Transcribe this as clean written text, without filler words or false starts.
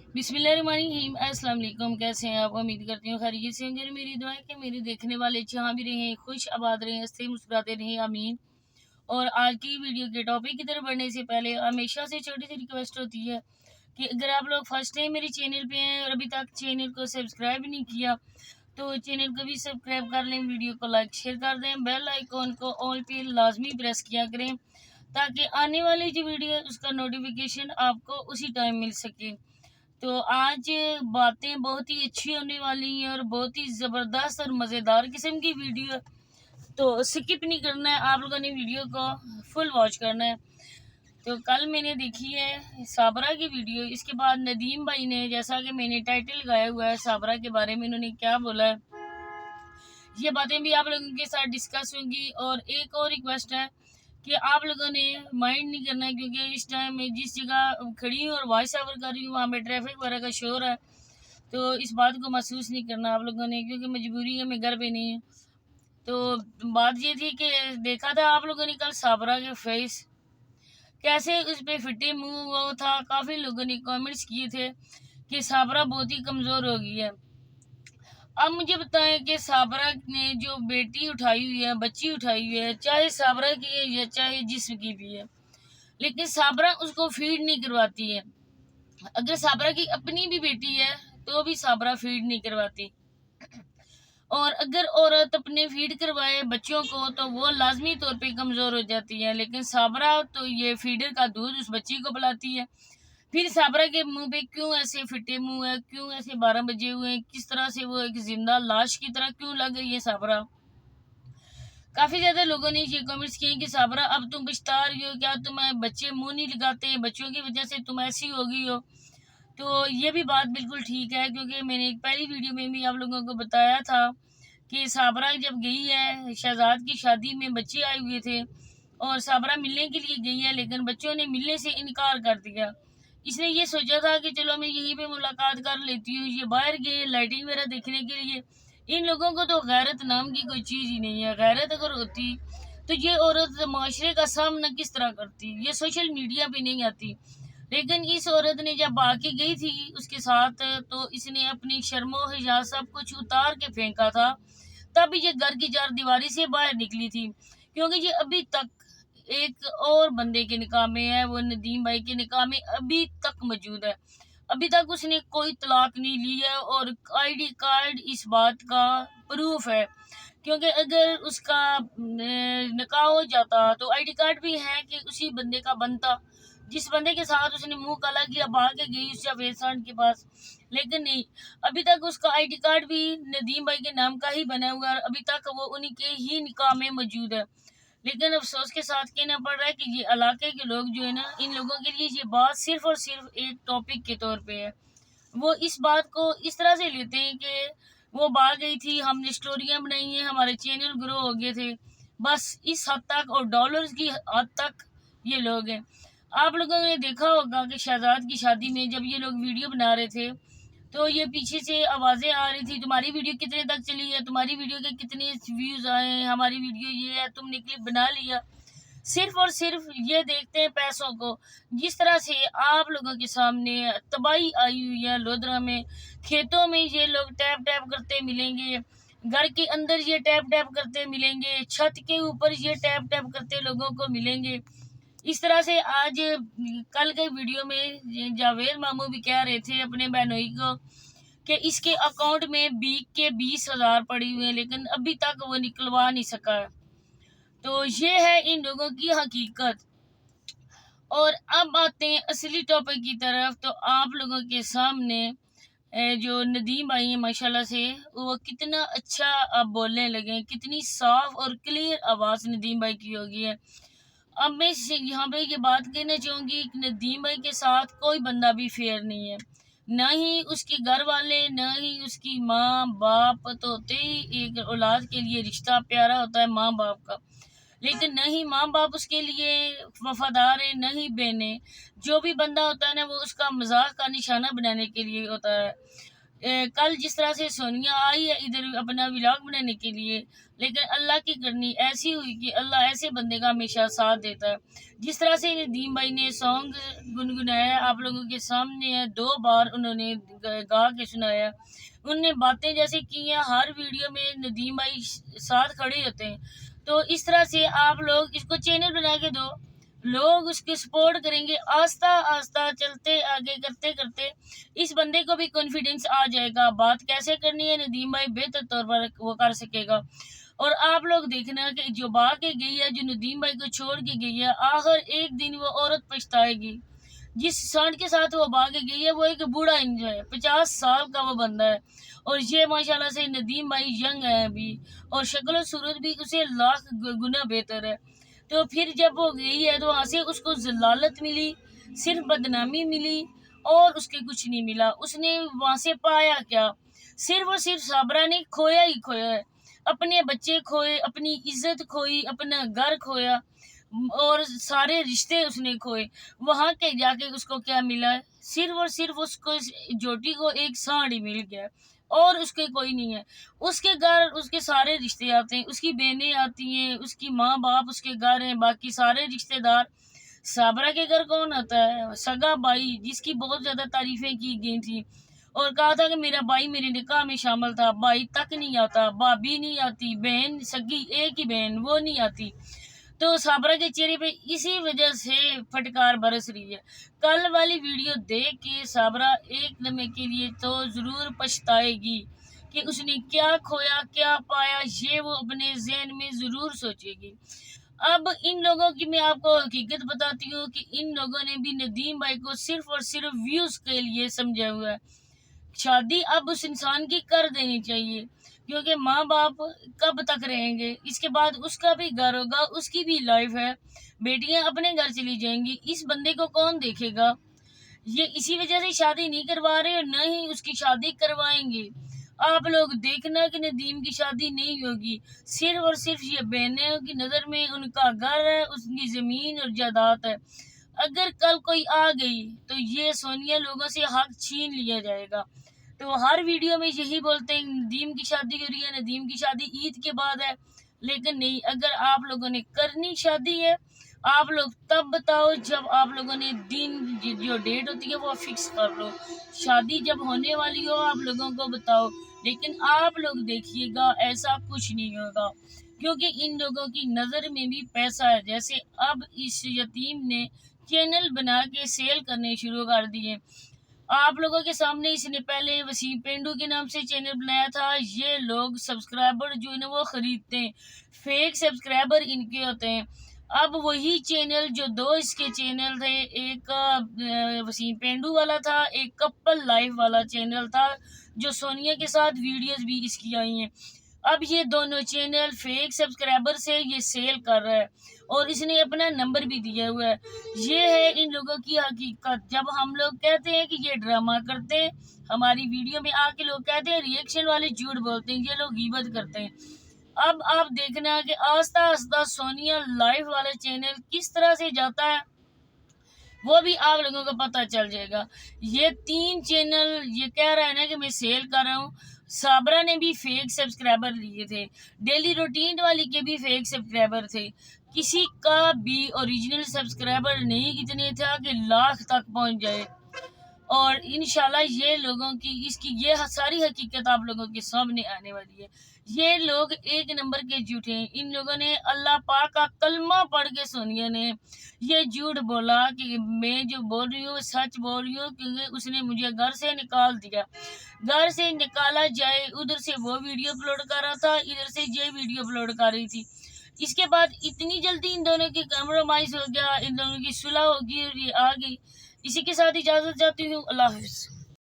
बिस्मिल्लाहिर्रहमानिर्रहीम। अस्सलाम वालेकुम। कैसे हैं आप? उम्मीद करती हूँ खैरियत से होंगे। मेरी दुआ है कि मेरे देखने वाले जहाँ भी रहें खुश आबाद रहें, हंसते मुस्कुराते रहें, आमीन। और आज की वीडियो के टॉपिक की तरफ बढ़ने से पहले हमेशा से छोटी सी रिक्वेस्ट होती है कि अगर आप लोग फर्स्ट टाइम मेरे चैनल पे हैं और अभी तक चैनल को सब्सक्राइब नहीं किया तो चैनल को भी सब्सक्राइब कर लें, वीडियो को लाइक शेयर कर दें, बेल आइकॉन को ऑल पे लाजमी प्रेस किया करें ताकि आने वाली जो वीडियो है उसका नोटिफिकेशन आपको उसी टाइम मिल सके। तो आज बातें बहुत ही अच्छी होने वाली हैं और बहुत ही ज़बरदस्त और मज़ेदार किस्म की वीडियो है, तो स्किप नहीं करना है, आप लोगों ने वीडियो को फुल वॉच करना है। तो कल मैंने देखी है साबरा की वीडियो, इसके बाद नदीम भाई ने, जैसा कि मैंने टाइटल लगाया हुआ है साबरा के बारे में, उन्होंने क्या बोला है, ये बातें भी आप लोगों के साथ डिस्कस होंगी। और एक और रिक्वेस्ट है कि आप लोगों ने माइंड नहीं करना है, क्योंकि इस टाइम मैं जिस जगह खड़ी हूँ और वॉइस ओवर कर रही हूँ वहाँ पे ट्रैफिक वगैरह का शोर है, तो इस बात को महसूस नहीं करना आप लोगों ने, क्योंकि मजबूरी है, मैं घर पे नहीं हूँ। तो बात ये थी कि देखा था आप लोगों ने कल साबरा के फेस कैसे उस पर फिटे मुंह वो था। काफ़ी लोगों ने कमेंट्स किए थे कि साबरा बहुत ही कमज़ोर हो गई है। अब मुझे बताएं कि साबरा ने जो बेटी उठाई हुई है, बच्ची उठाई हुई है, चाहे साबरा की है या चाहे जिस्म की भी है, लेकिन साबरा उसको फीड नहीं करवाती है। अगर साबरा की अपनी भी बेटी है तो भी साबरा फीड नहीं करवाती। और अगर औरत अपने फीड करवाए बच्चों को तो वो लाजमी तौर पे कमज़ोर हो जाती है, लेकिन साबरा तो ये फीडर का दूध उस बच्ची को पिलाती है। फिर साबरा के मुंह पे क्यों ऐसे फिटे मुंह है, क्यों ऐसे 12 बजे हुए हैं, किस तरह से वो एक जिंदा लाश की तरह क्यों लग गई है साबरा। काफ़ी ज़्यादा लोगों ने ये कमेंट्स किए कि साबरा अब तुम पछता रही हो, क्या तुम्हें बच्चे मुंह नहीं लगाते, बच्चों की वजह से तुम ऐसी हो गई हो। तो ये भी बात बिल्कुल ठीक है, क्योंकि मैंने एक पहली वीडियो में भी आप लोगों को बताया था कि साबरा जब गई है शहजाद की शादी में, बच्चे आए हुए थे और साबरा मिलने के लिए गई है, लेकिन बच्चों ने मिलने से इनकार कर दिया। इसने ये सोचा था कि चलो मैं यहीं पे मुलाकात कर लेती हूँ, ये बाहर गए लाइटिंग वगैरह देखने के लिए। इन लोगों को तो गैरत नाम की कोई चीज़ ही नहीं है। गैरत अगर होती तो ये औरत माशरे का सामना किस तरह करती, ये सोशल मीडिया पे नहीं आती। लेकिन इस औरत ने जब आके गई थी उसके साथ, तो इसने अपनी शर्मो हिजाब सब कुछ उतार के फेंका था, तब ये घर की चार दीवारी से बाहर निकली थी। क्योंकि ये अभी तक एक और बंदे के निकाह में है, वो नदीम भाई के निकाह में अभी तक मौजूद है। अभी तक उसने कोई तलाक नहीं ली है और आईडी कार्ड इस बात का प्रूफ है। क्योंकि अगर उसका निकाह हो जाता तो आईडी कार्ड भी है कि उसी बंदे का बनता जिस बंदे के साथ उसने मुंह काला किया, भाग के गई उस जावेद खान के पास। लेकिन नहीं, अभी तक उसका आईडी कार्ड भी नदीम भाई के नाम का ही बना हुआ है, अभी तक वो उन्हीं के ही निकाह में मौजूद है। लेकिन अफसोस के साथ कहना पड़ रहा है कि ये इलाके के लोग जो है ना, इन लोगों के लिए ये बात सिर्फ और सिर्फ एक टॉपिक के तौर पे है। वो इस बात को इस तरह से लेते हैं कि वो भाग गई थी, हमने स्टोरियां बनाई हैं, हमारे चैनल ग्रो हो गए थे, बस इस हद तक, और डॉलर्स की हद तक ये लोग हैं। आप लोगों ने देखा होगा कि शहजाद की शादी में जब ये लोग वीडियो बना रहे थे तो ये पीछे से आवाज़ें आ रही थी, तुम्हारी वीडियो कितने तक चली है, तुम्हारी वीडियो के कितने व्यूज़ आए हैं, हमारी वीडियो ये है, तुमने क्लिप बना लिया। सिर्फ और सिर्फ ये देखते हैं पैसों को। जिस तरह से आप लोगों के सामने तबाही आई हुई है लोधरा में, खेतों में ये लोग टैप टैप करते मिलेंगे, घर के अंदर ये टैप टैप करते मिलेंगे, छत के ऊपर ये टैप टैप करते लोगों को मिलेंगे। इस तरह से आज कल के वीडियो में जावेद मामू भी कह रहे थे अपने बहनोई को कि इसके अकाउंट में बीक के 20,000 पड़ी हुए हैं, लेकिन अभी तक वो निकलवा नहीं सका है। तो ये है इन लोगों की हकीकत। और अब आते हैं असली टॉपिक की तरफ। तो आप लोगों के सामने जो नदीम भाई हैं माशाल्लाह से, वो कितना अच्छा अब बोलने लगे हैं, कितनी साफ और क्लियर आवाज़ नदीम भाई की होगी है। अब मैं यहाँ पे ये बात कहना चाहूँगी कि नदीम भाई के साथ कोई बंदा भी फेयर नहीं है, ना ही उसके घर वाले, ना ही उसकी माँ बाप। तो होते ही एक औलाद के लिए रिश्ता प्यारा होता है माँ बाप का, लेकिन न ही माँ बाप उसके लिए वफादार है, न ही बहनें। जो भी बंदा होता है ना, वो उसका मजाक का निशाना बनाने के लिए होता है। کل جس طرح سے سونیا آئی ہے ادھر اپنا ولاگ بنانے کے لیے، لیکن اللہ کی کرنی ایسی ہوئی کہ اللہ ایسے بندے کا ہمیشہ ساتھ دیتا ہے۔ جس طرح سے ندیم بھائی نے سانگ گنگنایا آپ لوگوں کے سامنے ہے، 2 بار انہوں نے گا کے سنایا، انہوں نے باتیں جیسے کی ہیں، ہر ویڈیو میں ندیم بھائی ساتھ کھڑے ہوتے ہیں۔ تو اس طرح سے آپ لوگ اس کو چینل بنا کے دو، لوگ اس کے سپورٹ کریں گے، آہستہ آہستہ چلتے آگے کرتے کرتے اس بندے کو بھی کانفیڈنس آ جائے گا، بات کیسے کرنی ہے ندیم بھائی بہتر طور پر وہ کر سکے گا۔ اور آپ لوگ دیکھنا کہ جو با کے گئی ہے، جو ندیم بھائی کو چھوڑ کے گئی ہے، آخر ایک دن وہ عورت پچھتائے گی۔ جس سانڈ کے ساتھ وہ بھاگ گئی ہے وہ ایک بوڑھا انجو ہے، 50 سال کا وہ بندہ ہے، اور یہ ماشاءاللہ سے ندیم بھائی ینگ ہے ابھی، اور شکل و صورت بھی اسے لاکھ گنا بہتر ہے۔ تو پھر جب وہ گئی ہے تو وہاں سے اس کو ذلالت ملی، صرف بدنامی ملی، اور اس کے کچھ نہیں ملا۔ اس نے وہاں سے پایا کیا؟ صرف اور صرف صابرہ نے کھویا ہی کھویا ہے، اپنے بچے کھوئے، اپنی عزت کھوئی، اپنا گھر کھویا، اور سارے رشتے اس نے کھوئے۔ وہاں کے جا کے اس کو کیا ملا ہے؟ صرف اور صرف اس کو جوٹی کو ایک سانڈ ہی مل گیا، اور اس کے کوئی نہیں ہے۔ اس کے گھر اس کے سارے رشتے آتے ہیں، اس کی بہنیں آتی ہیں، اس کی ماں باپ اس کے گھر ہیں، باقی سارے رشتے دار۔ صابرہ کے گھر کون آتا ہے؟ سگا بھائی، جس کی بہت زیادہ تعریفیں کی گئی تھی، اور کہا تھا کہ میرا بھائی میرے نکاح میں شامل تھا، بھائی تک نہیں آتا، بھابھی نہیں آتی، بہن سگی ایک ہی بہن وہ نہیں آتی۔ تو صابرہ کے چہرے پہ اسی وجہ سے پھٹکار برس رہی ہے۔ کل والی ویڈیو دیکھ کے صابرہ ایک لمحے کے لیے تو ضرور پچھتائے گی کہ اس نے کیا کھویا کیا پایا، یہ وہ اپنے ذہن میں ضرور سوچے گی۔ اب ان لوگوں کی میں آپ کو حقیقت بتاتی ہوں کہ ان لوگوں نے بھی ندیم بھائی کو صرف اور صرف ویوز کے لیے سمجھا ہوا ہے۔ شادی اب اس انسان کی کر دینی چاہیے، کیونکہ ماں باپ کب تک رہیں گے، اس کے بعد اس کا بھی گھر ہوگا، اس کی بھی لائف ہے، بیٹیاں اپنے گھر چلی جائیں گی، اس بندے کو کون دیکھے گا؟ یہ اسی وجہ سے شادی نہیں کروا رہے، اور نہ ہی اس کی شادی کروائیں گے۔ آپ لوگ دیکھنا کہ ندیم کی شادی نہیں ہوگی، صرف اور صرف یہ بہنوں کی نظر میں ان کا گھر ہے، اس کی زمین اور جائیداد ہے۔ اگر کل کوئی آ گئی تو یہ سونیا لوگوں سے حق چھین لیا جائے گا۔ تو ہر ویڈیو میں یہی بولتے ہیں ندیم کی شادی ہو رہی ہے، ندیم کی شادی عید کے بعد ہے، لیکن نہیں، اگر آپ لوگوں نے کرنی شادی ہے، آپ لوگ تب بتاؤ جب آپ لوگوں نے دن جو ڈیٹ ہوتی ہے وہ فکس کر لو، شادی جب ہونے والی ہو آپ لوگوں کو بتاؤ، لیکن آپ لوگ دیکھیے گا ایسا کچھ نہیں ہوگا، کیونکہ ان لوگوں کی نظر میں بھی پیسہ ہے۔ جیسے اب اس یتیم نے چینل بنا کے سیل کرنے شروع کر دیے، آپ لوگوں کے سامنے اس نے پہلے وسیم پینڈو کے نام سے چینل بنایا تھا، یہ لوگ سبسکرائبر جو ہے نا وہ خریدتے ہیں، فیک سبسکرائبر ان کے ہوتے ہیں۔ اب وہی چینل جو 2 اس کے چینل تھے، ایک وسیم پینڈو والا تھا، ایک کپل لائف والا چینل تھا، جو سونیا کے ساتھ ویڈیوز بھی اس کی آئی ہیں، اب یہ دونوں چینل فیک سبسکرائبر سے یہ سیل کر رہا ہے، اور اس نے اپنا نمبر بھی دیا ہوا ہے۔ یہ ہے ان لوگوں کی حقیقت۔ جب ہم لوگ کہتے ہیں کہ یہ ڈرامہ کرتے ہیں، ہماری ویڈیو میں آ کے لوگ کہتے ہیں ریئیکشن والے جھوٹ بولتے ہیں، یہ لوگ غیبت کرتے ہیں۔ اب آپ دیکھنا کہ آہستہ آہستہ سونیا لائف والا چینل کس طرح سے جاتا ہے، وہ بھی آپ لوگوں کو پتہ چل جائے گا۔ یہ 3 چینل یہ کہہ رہا ہے نا کہ میں سیل کر رہا ہوں، صابرہ نے بھی فیک سبسکرائبر لیے تھے، ڈیلی روٹین والی کے بھی فیک سبسکرائبر تھے، کسی کا بھی اوریجنل سبسکرائبر نہیں اتنے تھا کہ لاکھ تک پہنچ جائے، اور انشاءاللہ یہ لوگوں کی اس کی یہ ساری حقیقت آپ لوگوں کے سامنے آنے والی ہے۔ یہ لوگ ایک نمبر کے جھوٹے ہیں، ان لوگوں نے اللہ پاک کا کلمہ پڑھ کے سونیا نے یہ جھوٹ بولا کہ میں جو بول رہی ہوں سچ بول رہی ہوں، کیونکہ اس نے مجھے گھر سے نکال دیا، گھر سے نکالا جائے، ادھر سے وہ ویڈیو اپلوڈ کر رہا تھا، ادھر سے یہ ویڈیو اپلوڈ کر رہی تھی۔ اس کے بعد اتنی جلدی ان دونوں کی کمپرومائز ہو گیا، ان دونوں کی صلح ہوگی اور یہ آ گئی۔ اسی کے ساتھ اجازت چاہتی ہوں، اللہ حافظ۔